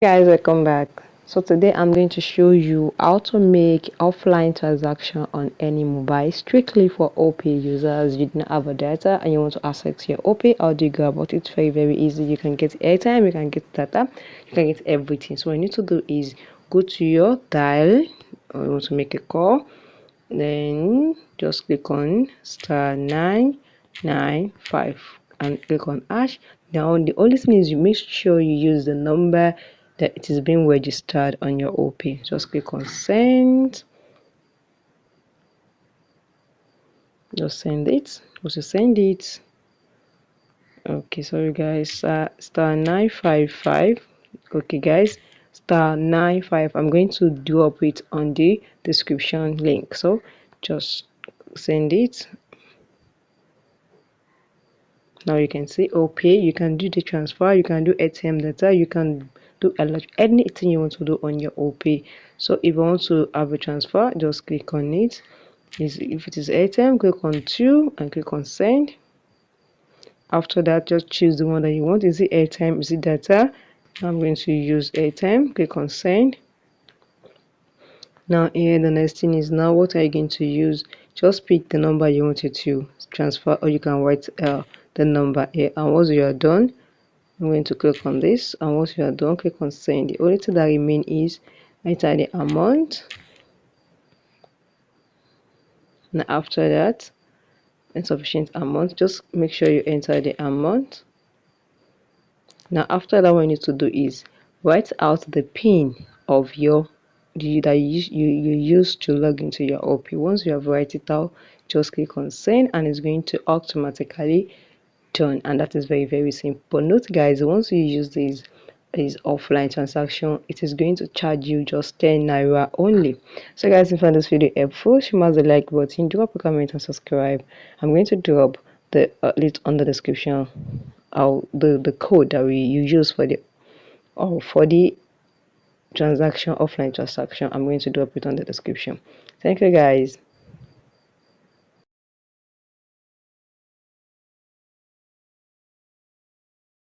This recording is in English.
Guys, welcome back. So today I'm going to show you how to make offline transaction on any mobile strictly for OPay users. You don't have a data and you want to access your OPay. How do you go about it? It's very easy. You can get airtime, you can get data, you can get everything. So what you need to do is go to your dial, or you want to make a call, then just click on *995 and click on hash. Now the only thing is you make sure you use the number that it is being registered on your OP. Just click on send. Just send it. Once you send it, okay, sorry guys, *955. Okay guys, *95. I'm going to drop it on the description link, so just send it. Now you can see OPay. You can do the transfer, you can do ATM data, you can do anything you want to do on your OPay. So if you want to have a transfer, just click on it. If it is ATM, click on 2 and click on send. After that, just choose the one that you want. Is it ATM? Is it data? I'm going to use ATM. Click on send. Now here the next thing is, now what are you going to use? Just pick the number you wanted to transfer, or you can write the number here. And once you are done, I'm going to click on this, and once you are done, click on send. The only thing that remains is enter the amount. Now after that, insufficient amount, just make sure you enter the amount. Now after that, what you need to do is write out the pin of your that you use to log into your OP. Once you have write it out, just click on send and it's going to automatically done. And that is very simple. Note guys, once you use this offline transaction, it is going to charge you just 10 naira only. So guys, if you found this video helpful, smash the like button, drop a comment and subscribe. I'm going to drop the link on the description, the code that you use for the transaction, offline transaction. I'm going to drop it on the description. Thank you guys.